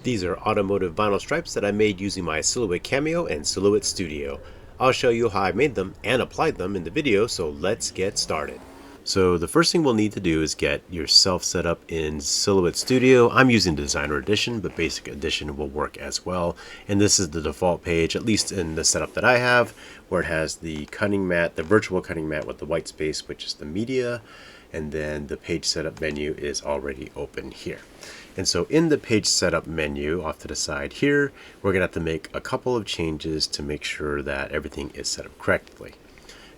These are automotive vinyl stripes that I made using my Silhouette Cameo and Silhouette Studio. I'll show you how I made them and applied them in the video, so let's get started. So the first thing we'll need to do is get yourself set up in Silhouette Studio. I'm using Designer Edition, but Basic Edition will work as well. And this is the default page, at least in the setup that I have, where it has the cutting mat, the virtual cutting mat with the white space, which is the media, and then the page setup menu is already open here. And so in the page setup menu off to the side here, we're going to have to make a couple of changes to make sure that everything is set up correctly.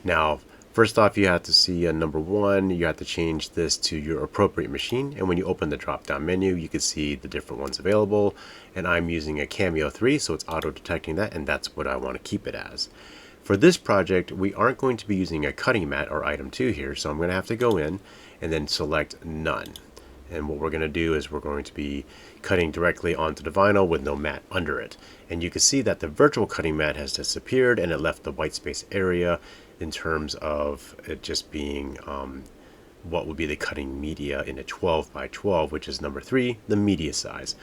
Now, first off, you have to see number one, you have to change this to your appropriate machine. And when you open the drop down menu, you can see the different ones available. And I'm using a Cameo 3, so it's auto detecting that, and that's what I want to keep it as. For this project, we aren't going to be using a cutting mat or item 2 here, so I'm going to have to go in and then select none. And what we're going to do is we're going to be cutting directly onto the vinyl with no mat under it. And you can see that the virtual cutting mat has disappeared and it left the white space area in terms of it just being what would be the cutting media in a 12 by 12, which is number 3, the media size.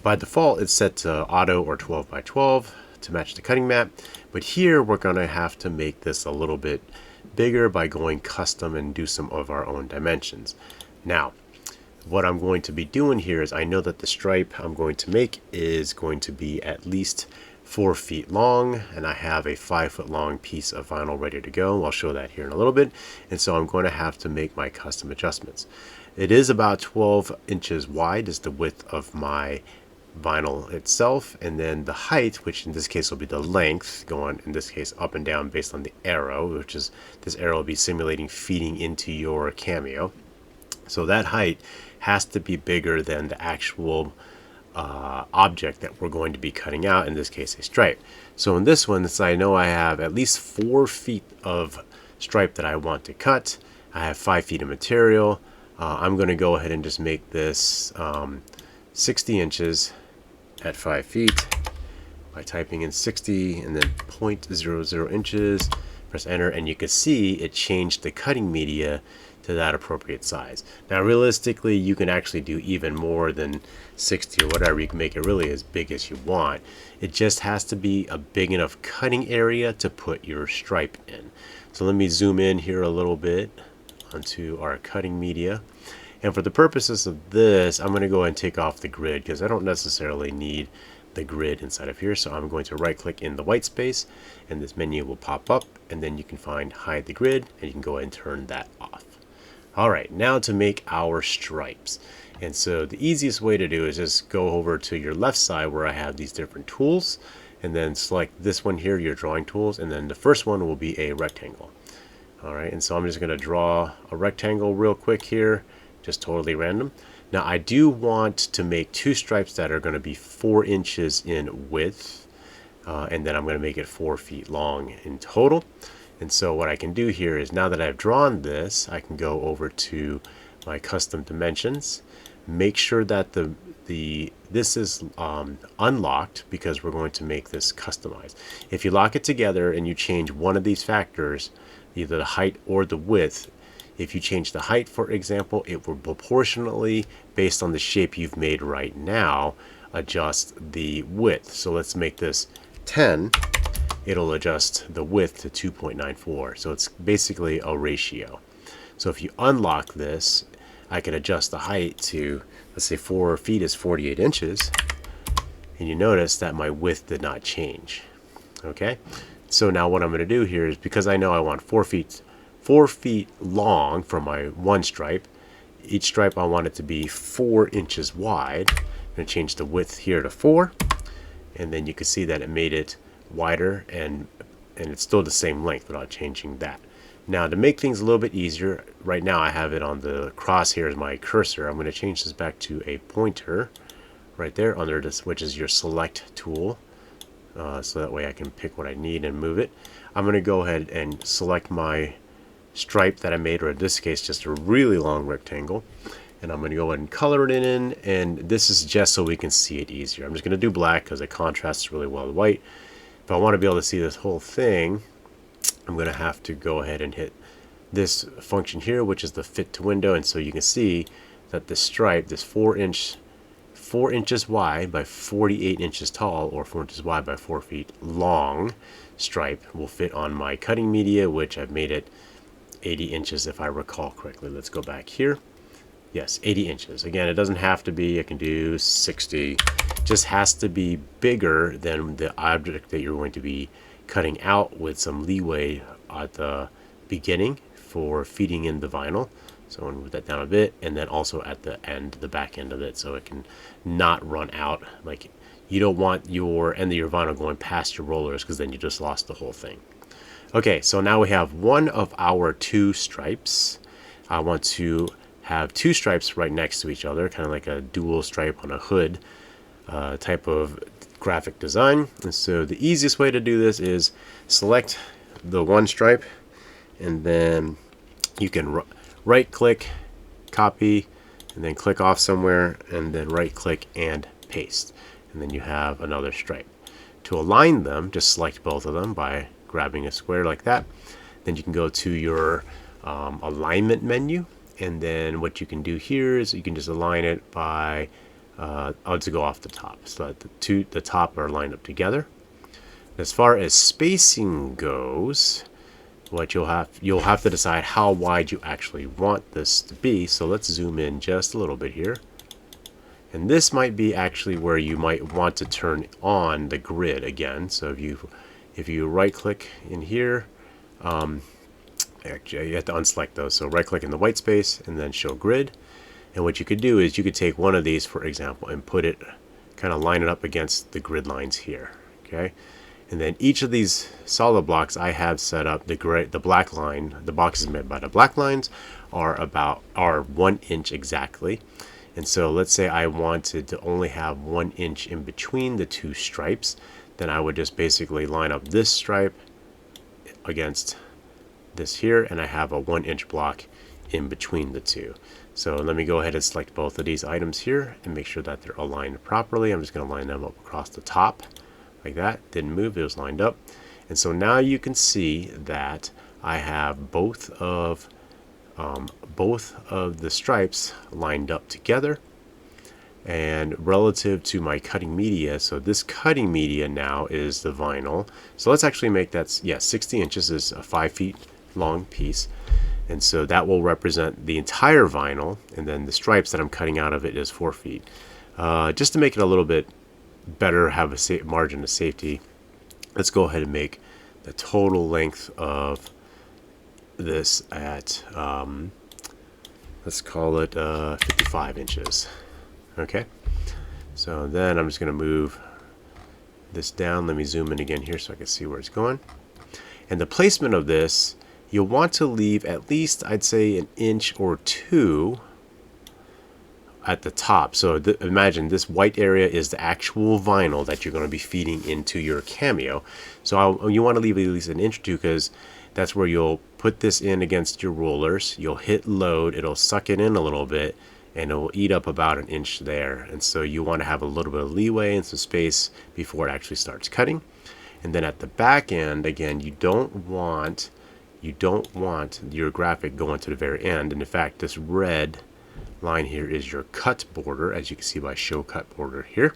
By default, it's set to auto or 12 by 12 to match the cutting mat. But here we're going to have to make this a little bit bigger by going custom and do some of our own dimensions. Now, what I'm going to be doing here is I know that the stripe I'm going to make is going to be at least 4 feet long, and I have a 5 foot long piece of vinyl ready to go. I'll show that here in a little bit. And so I'm going to have to make my custom adjustments. It is about 12 inches wide is the width of my vinyl itself, and then the height, which in this case will be the length, going in this case up and down based on the arrow, which is this arrow will be simulating feeding into your Cameo. So that height has to be bigger than the actual object that we're going to be cutting out, in this case a stripe. So in this one, since I know I have at least 4 feet of stripe that I want to cut, I have 5 feet of material. I'm going to go ahead and just make this 60 inches at 5 feet by typing in 60 and then 0.00 inches. Press enter, and you can see it changed the cutting media to that appropriate size. Now realistically, you can actually do even more than 60 or whatever. You can make it really as big as you want. It just has to be a big enough cutting area to put your stripe in. So let me zoom in here a little bit onto our cutting media. And for the purposes of this, I'm going to go ahead and take off the grid because I don't necessarily need the grid inside of here. So I'm going to right click in the white space and this menu will pop up, and then you can find hide the grid and you can go ahead and turn that off. Alright, now to make our stripes. And so the easiest way to do is just go over to your left side where I have these different tools, and then select this one here, your drawing tools, and then the first one will be a rectangle. Alright, and so I'm just going to draw a rectangle real quick here, just totally random. Now I do want to make 2 stripes that are going to be 4 inches in width, and then I'm going to make it 4 feet long in total. And so what I can do here is, now that I've drawn this, I can go over to my custom dimensions, make sure that this is unlocked because we're going to make this customized. If you lock it together and you change one of these factors, either the height or the width, if you change the height, for example, it will proportionally, based on the shape you've made right now, adjust the width. So let's make this 10. It'll adjust the width to 2.94. So it's basically a ratio. So if you unlock this, I can adjust the height to, let's say 4 feet is 48 inches. And you notice that my width did not change. Okay. So now what I'm going to do here is, because I know I want 4 feet long for my one stripe, each stripe I want it to be 4 inches wide. I'm going to change the width here to 4. And then you can see that it made it wider, and it's still the same length without changing that. Now to make things a little bit easier, right now I have it on the crosshair as my cursor. I'm going to change this back to a pointer right there under this, which is your select tool, so that way I can pick what I need and move it. I'm going to go ahead and select my stripe that I made, or in this case just a really long rectangle, and I'm going to go ahead and color it in, and this is just so we can see it easier. I'm just going to do black because it contrasts really well with white. If I want to be able to see this whole thing, I'm going to have to go ahead and hit this function here, which is the fit to window, and so you can see that the stripe, this 4 4 inches wide by 48 inches tall, or 4 inches wide by 4 feet long stripe will fit on my cutting media, which I've made it 80 inches if I recall correctly. Let's go back here. Yes, 80 inches. Again, it doesn't have to be, I can do 60. Just has to be bigger than the object that you're going to be cutting out, with some leeway at the beginning for feeding in the vinyl. So I'm going to move that down a bit, and then also at the end, the back end of it, so it can not run out. Like, you don't want your end of your vinyl going past your rollers, because then you just lost the whole thing. Okay, so now we have one of our 2 stripes. I want to have 2 stripes right next to each other, kind of like a dual stripe on a hood type of graphic design. And so the easiest way to do this is select the one stripe, and then you can right click, copy, and then click off somewhere, and then right click and paste, and then you have another stripe. To align them, just select both of them by grabbing a square like that. Then you can go to your alignment menu, and then what you can do here is you can just align it by I'll just go off the top, so that the top are lined up together. As far as spacing goes, what you'll have to decide how wide you actually want this to be. So let's zoom in just a little bit here, and this might be actually where you might want to turn on the grid again. So if you right click in here, actually you have to unselect those, so right click in the white space and then show grid. And what you could do is you could take one of these, for example, and put it, kind of line it up against the grid lines here. Okay, and then each of these solid blocks I have set up, the black line, the boxes made by the black lines are 1 inch exactly. And so let's say I wanted to only have 1 inch in between the 2 stripes, then I would just basically line up this stripe against this here, and I have a 1 inch block in between the 2. So let me go ahead and select both of these items here and make sure that they're aligned properly. I'm just going to line them up across the top like that. Didn't move, it was lined up. And so now you can see that I have both of the stripes lined up together. And relative to my cutting media, so this cutting media now is the vinyl. So let's actually make that, 60 inches is a 5 feet long piece. And so that will represent the entire vinyl, and then the stripes that I'm cutting out of it is 4 feet. Just to make it a little bit better, have a margin of safety, let's go ahead and make the total length of this at, let's call it 55 inches. Okay, so then I'm just going to move this down. Let me zoom in again here so I can see where it's going. And the placement of this, you'll want to leave at least, I'd say, 1 inch or 2 at the top. So imagine this white area is the actual vinyl that you're going to be feeding into your Cameo. So you want to leave at least 1 inch or 2, because that's where you'll put this in against your rollers. You'll hit load, it'll suck it in a little bit, and it will eat up about 1 inch there. And so you want to have a little bit of leeway and some space before it actually starts cutting. And then at the back end, again, you don't want your graphic going to the very end. And in fact, this red line here is your cut border, as you can see by show cut border here.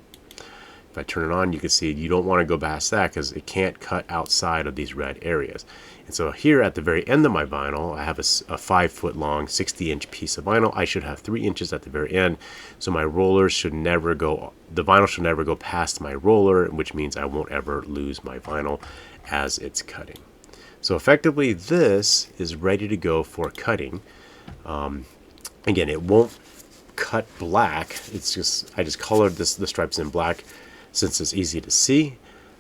If I turn it on, you can see you don't want to go past that, because it can't cut outside of these red areas. And so here at the very end of my vinyl, I have a 5 foot long 60 inch piece of vinyl. I should have 3 inches at the very end, so my rollers should never go, the vinyl should never go past my roller, which means I won't ever lose my vinyl as it's cutting. So effectively, this is ready to go for cutting. Again, it won't cut black. It's just, I just colored the stripes in black since it's easy to see.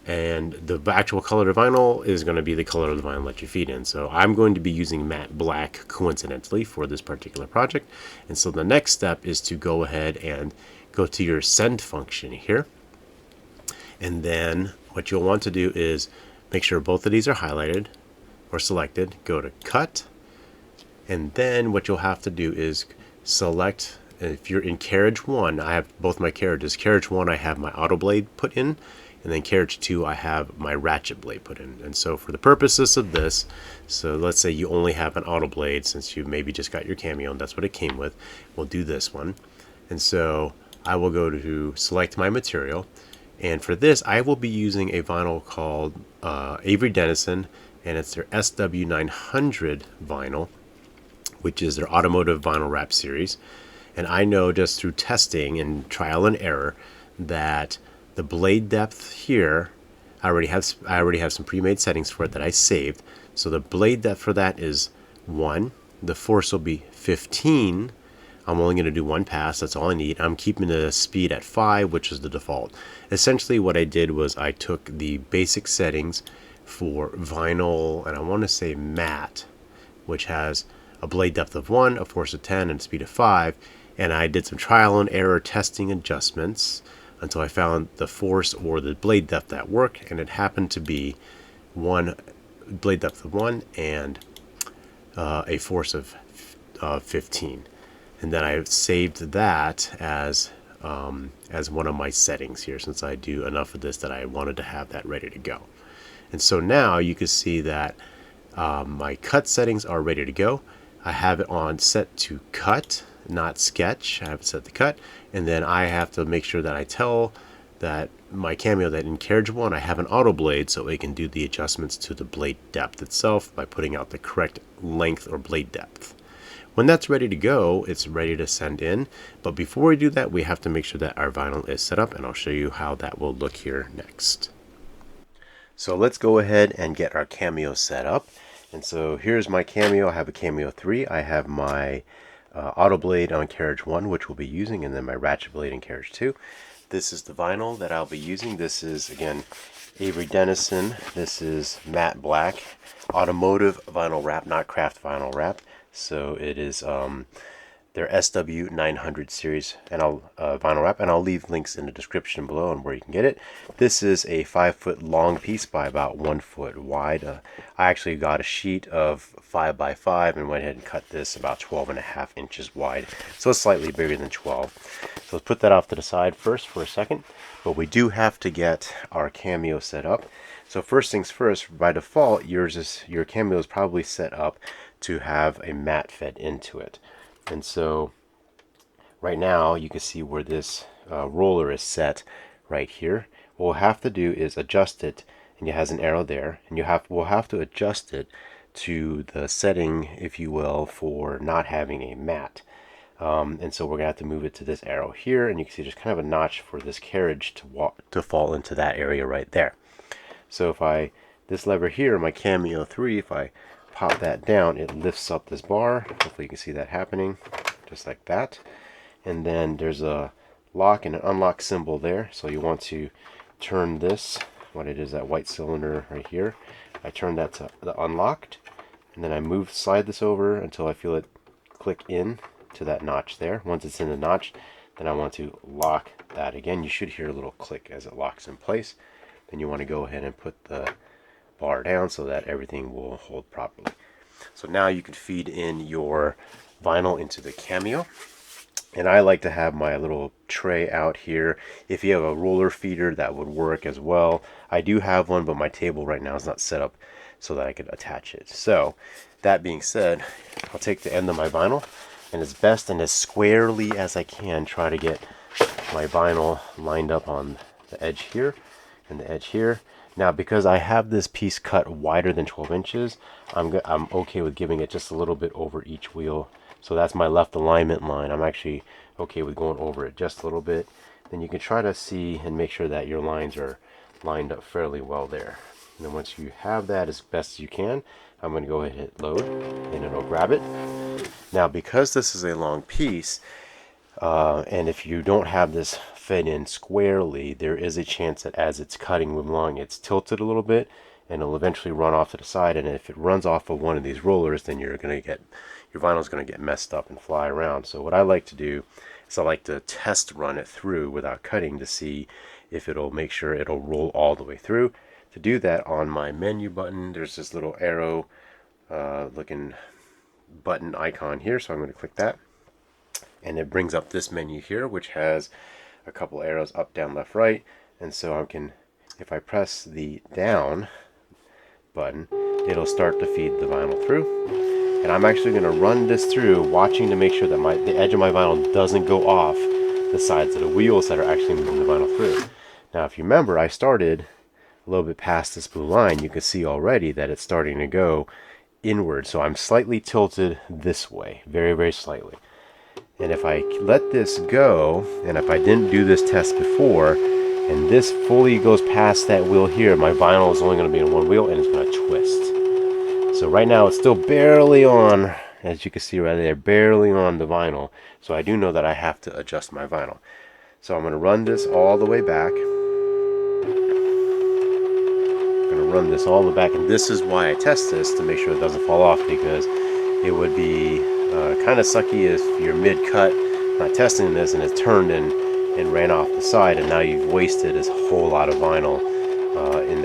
And the actual color of the vinyl is going to be the color of the vinyl that you feed in. So I'm going to be using matte black coincidentally for this particular project. And so the next step is to go ahead and go to your send function here. And then what you'll want to do is make sure both of these are highlighted or selected. Go to cut, and then what you'll have to do is select, if you're in carriage 1, I have both my carriages. Carriage 1 I have my auto blade put in, and then carriage 2 I have my ratchet blade put in. And so for the purposes of this, so let's say you only have an auto blade, since you maybe just got your Cameo and that's what it came with, we'll do this one. And so I will go to select my material, and for this I will be using a vinyl called Avery Dennison, and it's their SW900 vinyl, which is their automotive vinyl wrap series. And I know just through testing and trial and error that the blade depth here, I already have some pre-made settings for it that I saved. So the blade depth for that is 1. The force will be 15. I'm only going to do one pass. That's all I need. I'm keeping the speed at 5, which is the default. Essentially what I did was I took the basic settings for vinyl, and I want to say matte, which has a blade depth of 1, a force of 10, and a speed of 5. And I did some trial and error testing adjustments until I found the force or the blade depth that worked, and it happened to be one blade depth of 1 and a force of 15. And then I saved that as one of my settings here, since I do enough of this that I wanted to have that ready to go. And so now you can see that my cut settings are ready to go. I have it on set to cut, not sketch. I have it set to cut, and then I have to make sure that I tell that my Cameo that in carriage 1 I have an auto blade, so it can do the adjustments to the blade depth itself by putting out the correct length or blade depth. When that's ready to go, it's ready to send in. But before we do that, we have to make sure that our vinyl is set up, and I'll show you how that will look here next. So let's go ahead and get our Cameo set up. And so here's my Cameo. I have a Cameo 3. I have my auto blade on carriage 1, which we'll be using, and then my ratchet blade in carriage 2. This is the vinyl that I'll be using. This is, again, Avery Dennison. This is matte black, automotive vinyl wrap, not craft vinyl wrap. So it is their SW900 series and vinyl wrap, and I'll leave links in the description below on where you can get it. This is a 5-foot long piece by about 1 foot wide. I actually got a sheet of 5 by 5 and went ahead and cut this about 12.5 inches wide, so it's slightly bigger than 12. So let's put that off to the side first for a second, but we do have to get our Cameo set up. So first things first, by default your Cameo is probably set up to have a mat fed into it. And so right now you can see where this roller is set right here. What we'll have to do is adjust it, and it has an arrow there, and we'll have to adjust it to the setting, if you will, for not having a mat. And so we're gonna have to move it to this arrow here, and you can see there's kind of a notch for this carriage to fall into that area right there. So if this lever here, my Cameo 3, if I pop that down, it lifts up this bar. Hopefully you can see that happening, just like that. And then there's a lock and an unlock symbol there. So you want to turn this, what it is, that white cylinder right here. I turn that to the unlocked, and then I slide this over until I feel it click in to that notch there. Once it's in the notch, then I want to lock that again. You should hear a little click as it locks in place. Then you want to go ahead and put the bar down so that everything will hold properly. So now you can feed in your vinyl into the Cameo, and I like to have my little tray out here. If you have a roller feeder, that would work as well. I do have one, but my table right now is not set up so that I could attach it. So that being said, I'll take the end of my vinyl, and as best and as squarely as I can try to get my vinyl lined up on the edge here and the edge here. Now, because I have this piece cut wider than 12 inches, I'm okay with giving it just a little bit over each wheel. So that's my left alignment line. I'm actually okay with going over it just a little bit. Then you can try to see and make sure that your lines are lined up fairly well there. And then once you have that as best as you can, I'm going to go ahead and hit load, and it'll grab it. Now, because this is a long piece, and if you don't have this fed in squarely, there is a chance that as it's cutting along, it's tilted a little bit, and it'll eventually run off to the side. And if it runs off of one of these rollers, then your vinyl is going to get messed up and fly around. So what I like to do is I like to test run it through without cutting to see if it'll make sure it'll roll all the way through. To do that, on my menu button, there's this little arrow looking button icon here, so I'm going to click that, and it brings up this menu here, which has a couple arrows up, down, left, right. And so if I press the down button, it'll start to feed the vinyl through. And I'm actually going to run this through, watching to make sure that the edge of my vinyl doesn't go off the sides of the wheels that are actually moving the vinyl through. Now, if you remember, I started a little bit past this blue line. You can see already that it's starting to go inward. So I'm slightly tilted this way, very, very slightly. And if I let this go, and if I didn't do this test before, and this fully goes past that wheel here, my vinyl is only going to be in one wheel and it's going to twist. So right now it's still barely on, as you can see right there, barely on the vinyl. So I do know that I have to adjust my vinyl. So I'm going to run this all the way back. I'm going to run this all the way back, and this is why I test this, to make sure it doesn't fall off, because it would be kind of sucky if you're mid-cut not testing this and it turned and ran off the side, and now you've wasted this whole lot of vinyl in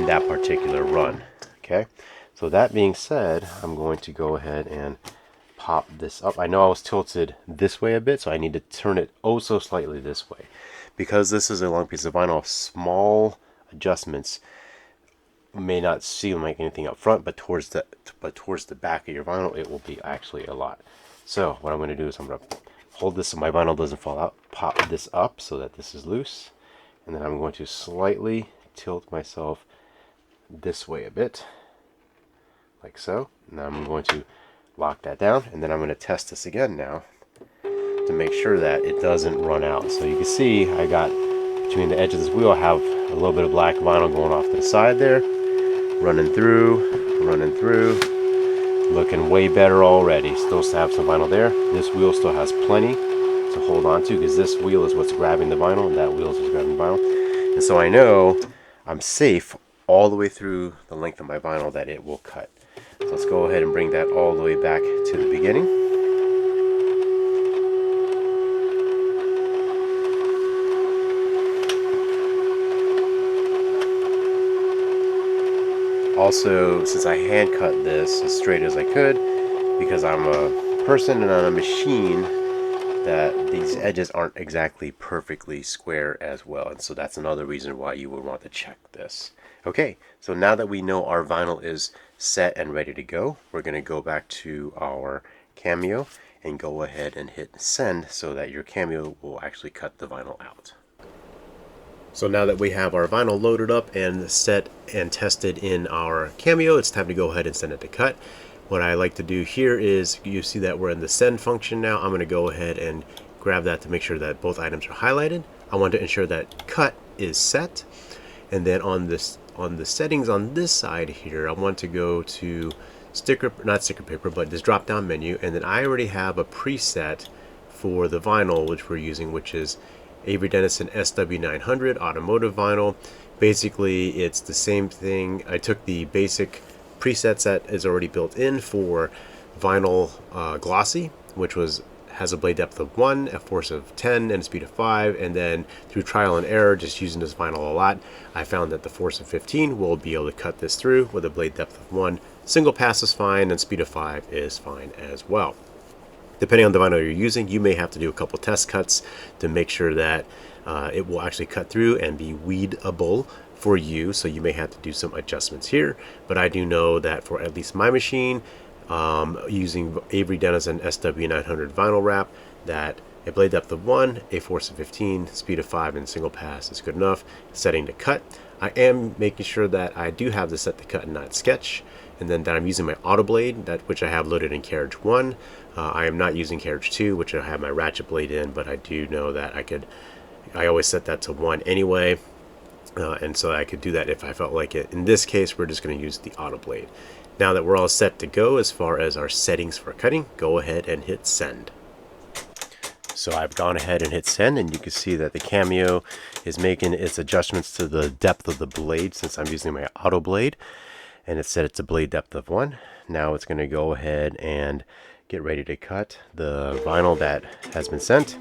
that particular run. Okay, so that being said, I'm going to go ahead and pop this up. I know I was tilted this way a bit, so I need to turn it oh so slightly this way. Because this is a long piece of vinyl, small adjustments may not seem like anything up front, but towards the back of your vinyl, it will be actually a lot. So what I'm going to do is I'm going to hold this so my vinyl doesn't fall out, pop this up so that this is loose, and then I'm going to slightly tilt myself this way a bit, like so. Now I'm going to lock that down, and then I'm going to test this again now to make sure that it doesn't run out. So you can see I got between the edge of this wheel, I have a little bit of black vinyl going off to the side there, running through, looking way better already. Still have some vinyl there. This wheel still has plenty to hold on to, because this wheel is what's grabbing the vinyl, and that wheel is what's grabbing the vinyl. And so I know I'm safe all the way through the length of my vinyl that it will cut. So let's go ahead and bring that all the way back to the beginning. Also, since I hand cut this as straight as I could, because I'm a person and on a machine, that these edges aren't exactly perfectly square as well, and so that's another reason why you would want to check this. Okay, so now that we know our vinyl is set and ready to go, we're going to go back to our Cameo and go ahead and hit send so that your Cameo will actually cut the vinyl out. So now that we have our vinyl loaded up and set and tested in our Cameo, it's time to go ahead and send it to cut. What I like to do here is, you see that we're in the send function now. I'm going to go ahead and grab that to make sure that both items are highlighted. I want to ensure that cut is set. And then on the settings on this side here, I want to go to not sticker paper, but this drop down menu. And then I already have a preset for the vinyl which we're using, which is Avery Dennison SW900 automotive vinyl. Basically, it's the same thing. I took the basic presets that is already built in for vinyl glossy, which has a blade depth of 1, a force of 10, and a speed of 5, and then through trial and error, just using this vinyl a lot, I found that the force of 15 will be able to cut this through with a blade depth of 1. Single pass is fine, and speed of 5 is fine as well. Depending on the vinyl you're using, you may have to do a couple test cuts to make sure that it will actually cut through and be weedable for you. So you may have to do some adjustments here. But I do know that for at least my machine, using Avery Dennison SW900 vinyl wrap, that a blade depth of 1, a force of 15, speed of 5, and single pass is good enough. Setting to cut. I am making sure that I do have the set to cut and not sketch, and then that I'm using my auto blade, which I have loaded in carriage 1. I am not using carriage 2, which I have my ratchet blade in, but I do know that I always set that to 1 anyway, and so I could do that if I felt like it. In this case, we're just going to use the auto blade. Now that we're all set to go as far as our settings for cutting, go ahead and hit send. So I've gone ahead and hit send, and you can see that the Cameo is making its adjustments to the depth of the blade since I'm using my auto blade, and it set it to blade depth of 1. Now it's going to go ahead and get ready to cut the vinyl that has been sent,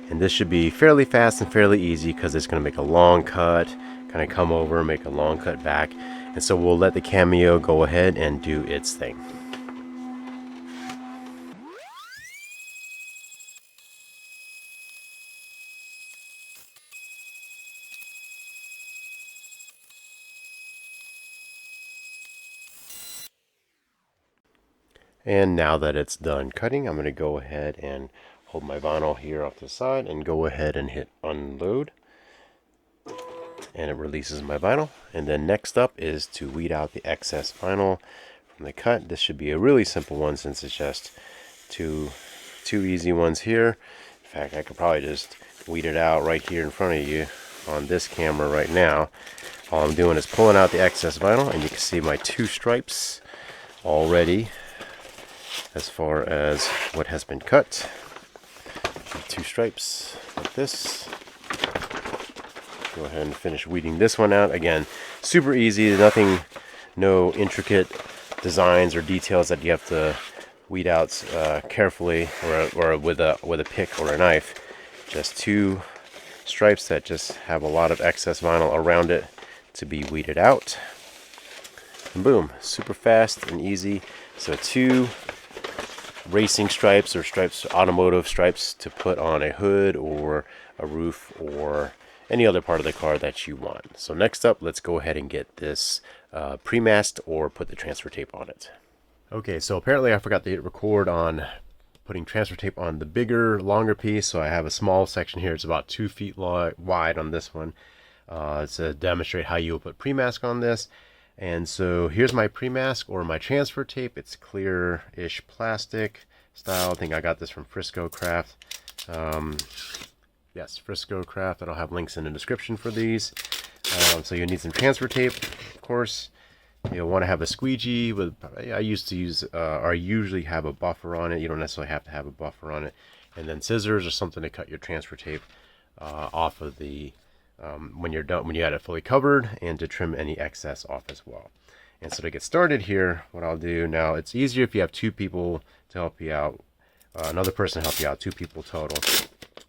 and this should be fairly fast and fairly easy because it's going to make a long cut, kind of come over, make a long cut back, and so we'll let the Cameo go ahead and do its thing. And now that it's done cutting, I'm going to go ahead and hold my vinyl here off to the side and go ahead and hit unload. And it releases my vinyl. And then next up is to weed out the excess vinyl from the cut. This should be a really simple one since it's just two easy ones here. In fact, I could probably just weed it out right here in front of you on this camera right now. All I'm doing is pulling out the excess vinyl, and you can see my 2 stripes already as far as what has been cut. 2 stripes like this. Go ahead and finish weeding this one out. Again, super easy, nothing, no intricate designs or details that you have to weed out carefully or with a pick or a knife. Just 2 stripes that just have a lot of excess vinyl around it to be weeded out. And boom, super fast and easy. So 2 racing stripes or stripes, automotive stripes to put on a hood or a roof or any other part of the car that you want. So next up, let's go ahead and get this pre-masked or put the transfer tape on it. Okay, so apparently I forgot to hit record on putting transfer tape on the bigger, longer piece. So I have a small section here. It's about 2 feet wide on this one. It's to demonstrate how you will put pre-mask on this. And so here's my pre-mask or my transfer tape. It's clear-ish plastic style. I think I got this from Frisco Craft. Yes, Frisco Craft. I'll have links in the description for these. So you'll need some transfer tape, of course. You'll want to have a squeegee with, I usually have a buffer on it. You don't necessarily have to have a buffer on it. And then scissors or something to cut your transfer tape off of the, when you had it fully covered, and to trim any excess off as well. And so to get started here, what I'll do now, it's easier if you have 2 people to help you out, another person to help you out, 2 people total.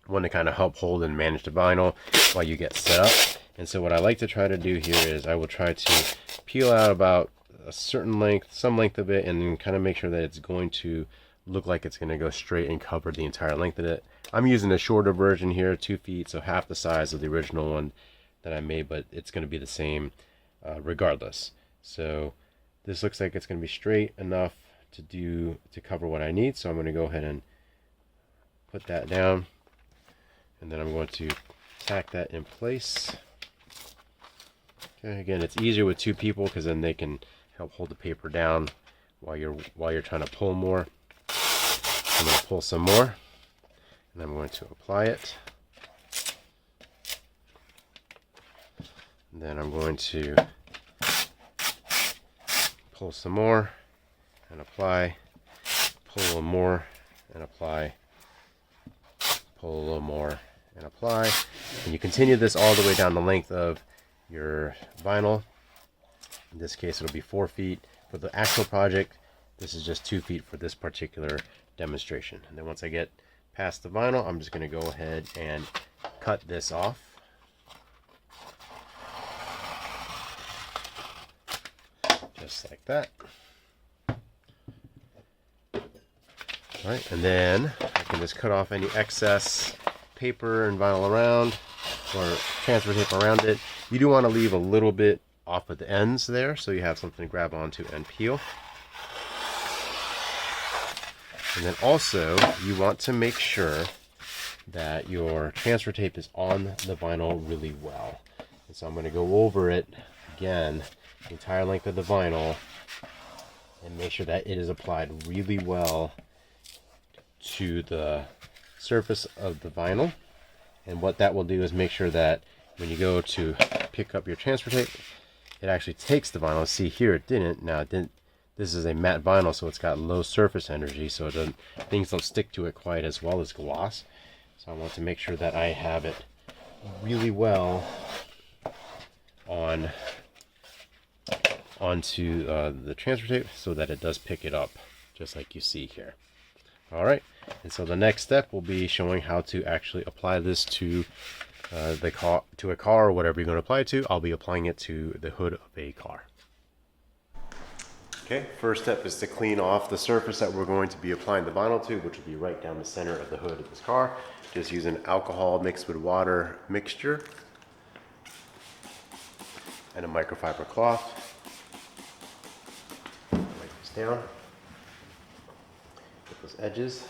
One to kind of help hold and manage the vinyl while you get set up. And so what I like to try to do here is I will try to peel out about a certain length, some length of it, and then kind of make sure that it's going to look like it's going to go straight and cover the entire length of it. I'm using a shorter version here, 2 feet, so half the size of the original one that I made, but it's going to be the same regardless. So this looks like it's going to be straight enough to cover what I need. So I'm going to go ahead and put that down, and then I'm going to tack that in place. Okay, again, it's easier with 2 people because then they can help hold the paper down while you're trying to pull more. I'm going to pull some more, and I'm going to apply it. And then I'm going to pull some more and apply, pull a little more and apply, pull a little more and apply. And you continue this all the way down the length of your vinyl. In this case, it'll be 4 feet. For the actual project, this is just 2 feet for this particular demonstration. And then once I get past the vinyl, I'm just going to go ahead and cut this off. Just like that. Alright, and then I can just cut off any excess paper and vinyl around, or transfer tape around it. You do want to leave a little bit off at the ends there, so you have something to grab onto and peel. And then also, you want to make sure that your transfer tape is on the vinyl really well. And so I'm going to go over it again, the entire length of the vinyl, and make sure that it is applied really well to the surface of the vinyl. And what that will do is make sure that when you go to pick up your transfer tape, it actually takes the vinyl. See here, it didn't. Now it didn't. This is a matte vinyl, so it's got low surface energy, so it doesn't, things don't stick to it quite as well as gloss. So I want to make sure that I have it really well onto the transfer tape, so that it does pick it up, just like you see here. All right, and so the next step will be showing how to actually apply this to a car or whatever you're going to apply it to. I'll be applying it to the hood of a car. Okay, first step is to clean off the surface that we're going to be applying the vinyl to, which will be right down the center of the hood of this car. Just use an alcohol mixed with water mixture and a microfiber cloth. Wipe this down. Get those edges.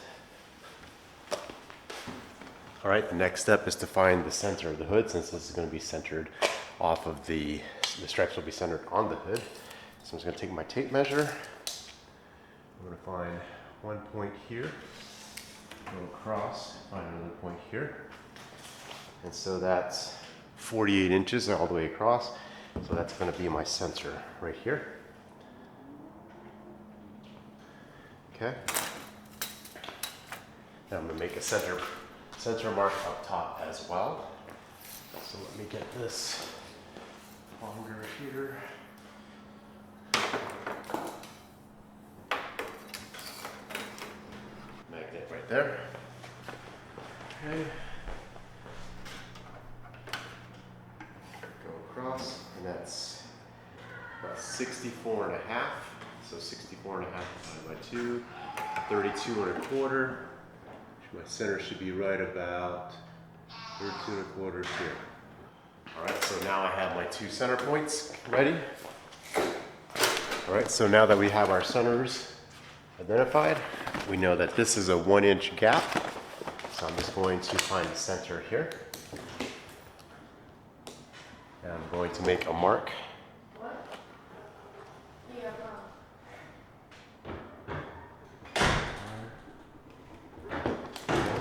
All right, the next step is to find the center of the hood, since this is going to be centered off of the stripes will be centered on the hood. So I'm just going to take my tape measure. I'm going to find one point here, go across, find another point here. And so that's 48 inches all the way across. So that's going to be my center right here. Okay. Now I'm going to make a center mark up top as well. So let me get this longer here. Magnet right there. Okay. Go across, and that's about 64 and a half. So 64 and a half divided by 2, 32 and a quarter. My center should be right about 32 and a quarter here. All right, so now I have my 2 center points ready. All right, so now that we have our centers identified, we know that this is a 1-inch gap. So I'm just going to find the center here. And I'm going to make a mark.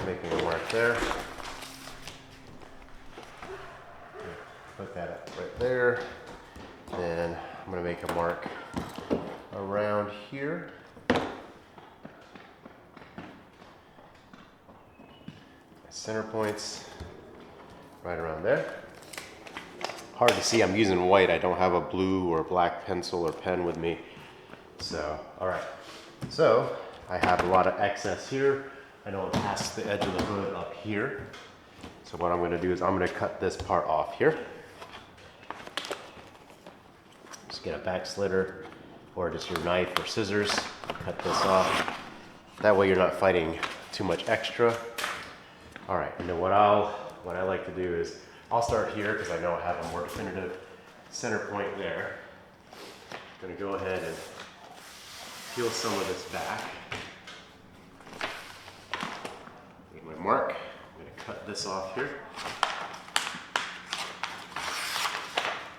Making a mark there. Put that up right there. Then I'm going to make a mark around here. My center points right around there. Hard to see, I'm using white. I don't have a blue or black pencil or pen with me. So, all right. So I have a lot of excess here. I know I'm past the edge of the hood up here. So what I'm going to do is I'm going to cut this part off here. Just get a back slitter or just your knife or scissors. Cut this off. That way you're not fighting too much extra. All right, and then what I like to do is I'll start here because I know I have a more definitive center point there. I'm going to go ahead and peel some of this back. My mark. I'm going to cut this off here.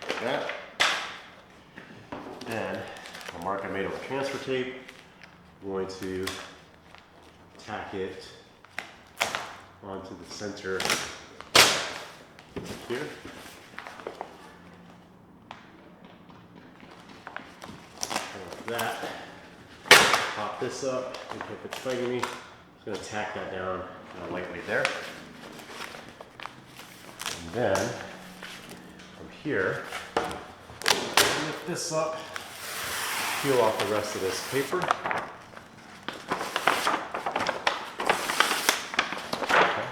Like that. Then the mark I made over transfer tape, I'm going to tack it onto the center here. Like that. Pop this up, and if it's fighting me, I'm just going to tack that down lightly there. And then from here, lift this up, peel off the rest of this paper. Okay.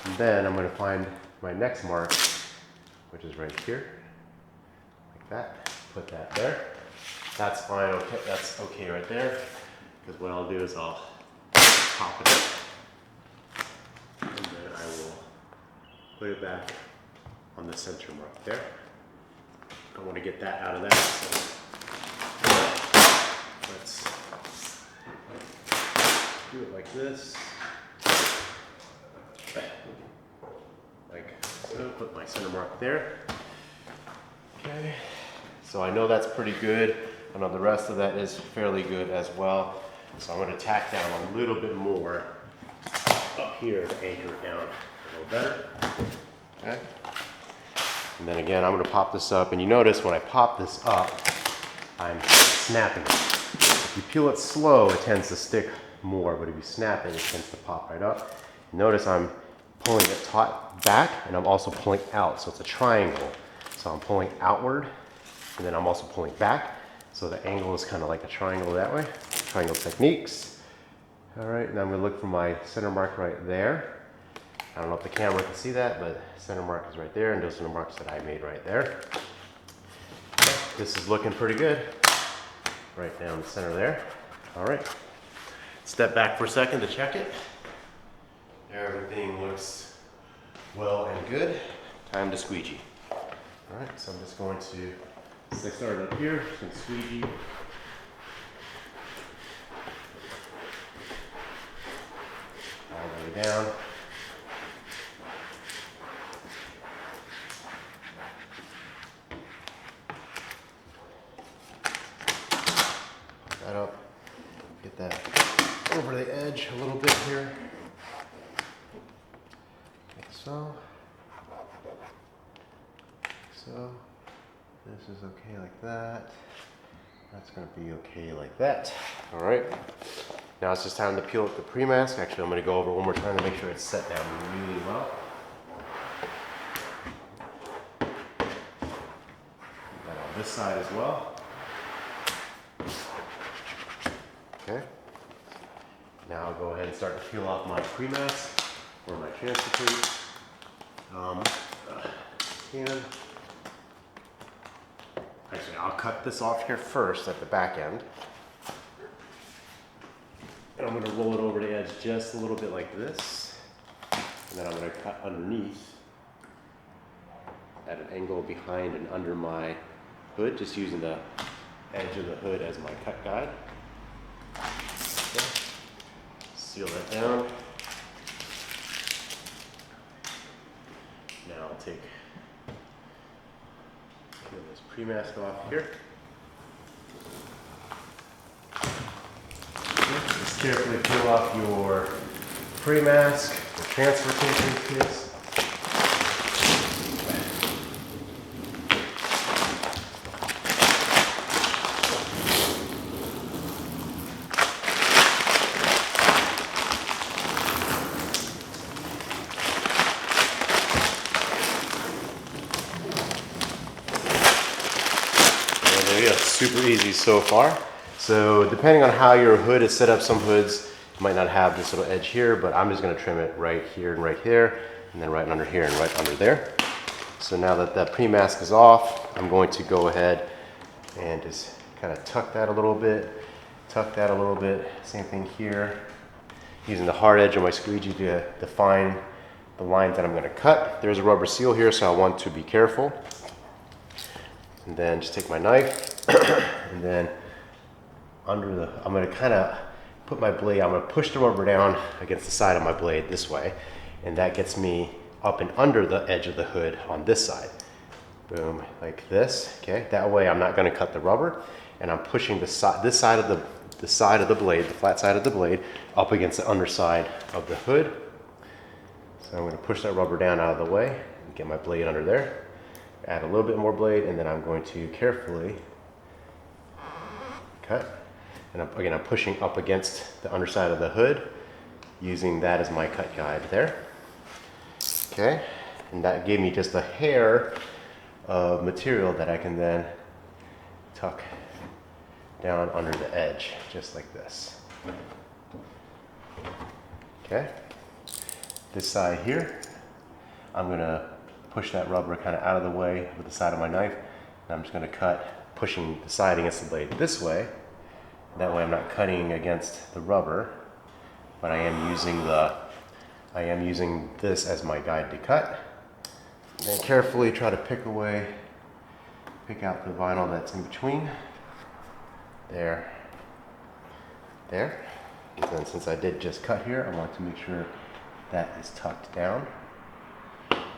And then I'm going to find my next mark, which is right here, like that. Put that there. That's fine. Okay, that's okay right there. Because what I'll do is I'll pop it up, and then I will put it back on the center mark there. I want to get that out of that, so let's do it like this. Like so, put my center mark there. Okay, so I know that's pretty good. I know the rest of that is fairly good as well. So I'm going to tack down a little bit more up here to anchor it down a little better. Okay. And then again, I'm going to pop this up. And you notice when I pop this up, I'm snapping it. If you peel it slow, it tends to stick more. But if you snap it, it tends to pop right up. Notice I'm pulling it taut back, and I'm also pulling out. So it's a triangle. So I'm pulling outward, and then I'm also pulling back. So the angle is kind of like a triangle that way. Triangle techniques. All right, now I'm going to look for my center mark right there. I don't know if the camera can see that, but center mark is right there, and those are the marks that I made right there. Okay, this is looking pretty good. Right down the center there. All right. Step back for a second to check it. Everything looks well and good. Time to squeegee. All right, so I'm just going to start up here, some squeegee. All the way down. Put that up. Get that over the edge a little bit here. Like so. So. This is okay like that. That's going to be okay like that. All right. Now it's just time to peel up the pre-mask. Actually, I'm going to go over it one more time to make sure it's set down really well. That on this side as well. Okay. Now I'll go ahead and start to peel off my pre-mask or my transfer case. Actually, I'll cut this off here first at the back end. And I'm going to roll it over the edge just a little bit like this. And then I'm going to cut underneath at an angle behind and under my hood, just using the edge of the hood as my cut guide. Okay. Seal that down. Now I'll take this pre-mask off here. Just carefully peel off your pre-mask, the transfer case. Super easy so far. So depending on how your hood is set up, some hoods might not have this little edge here, but I'm just going to trim it right here and right here, and then right under here and right under there. So now that that pre-mask is off, I'm going to go ahead and just kind of tuck that a little bit, Same thing here. Using the hard edge of my squeegee to define the lines that I'm going to cut. There's a rubber seal here, so I want to be careful. And then just take my knife and then I'm going to kind of put my blade, I'm going to push the rubber down against the side of my blade this way, and that gets me up and under the edge of the hood on this side. Boom, like this, okay? That way I'm not going to cut the rubber, and I'm pushing this side of the blade, the flat side of the blade, up against the underside of the hood. So I'm going to push that rubber down out of the way and get my blade under there. Add a little bit more blade, and then I'm going to carefully cut. And again, I'm pushing up against the underside of the hood, using that as my cut guide there. Okay, and that gave me just a hair of material that I can then tuck down under the edge, just like this. Okay, this side here, I'm gonna push that rubber kind of out of the way with the side of my knife, and I'm just going to cut, pushing the side against the blade this way. That way I'm not cutting against the rubber, but I am using this as my guide to cut. And then carefully try to pick out the vinyl that's in between. There. And then since I did just cut here, I want to make sure that is tucked down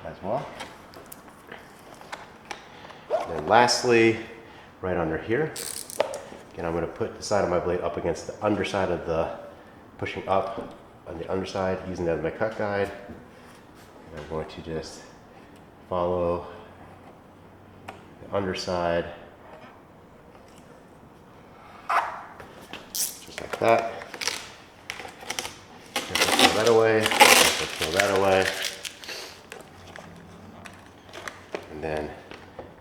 as well. And then lastly, right under here, again, I'm going to put the side of my blade up against the underside of pushing up on the underside, using that as my cut guide. And I'm going to just follow the underside, just like that. Peel that away, peel that away. And then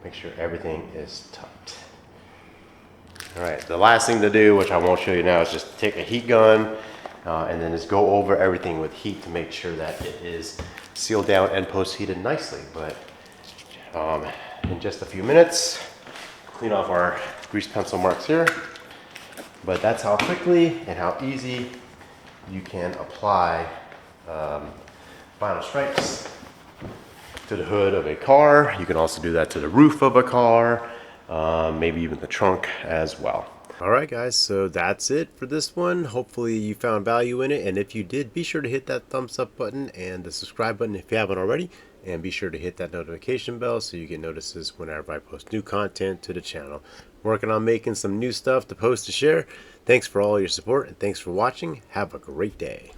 make sure everything is tucked. All right, the last thing to do, which I won't show you now, is just take a heat gun and then just go over everything with heat to make sure that it is sealed down and post-heated nicely. But in just a few minutes, clean off our grease pencil marks here. But that's how quickly and how easy you can apply vinyl stripes to the hood of a car. You can also do that to the roof of a car, maybe even the trunk as well. Alright guys, so that's it for this one. Hopefully you found value in it, and if you did, be sure to hit that thumbs up button and the subscribe button if you haven't already, and be sure to hit that notification bell so you get notices whenever I post new content to the channel. Working on making some new stuff to post to share. Thanks for all your support, and thanks for watching. Have a great day.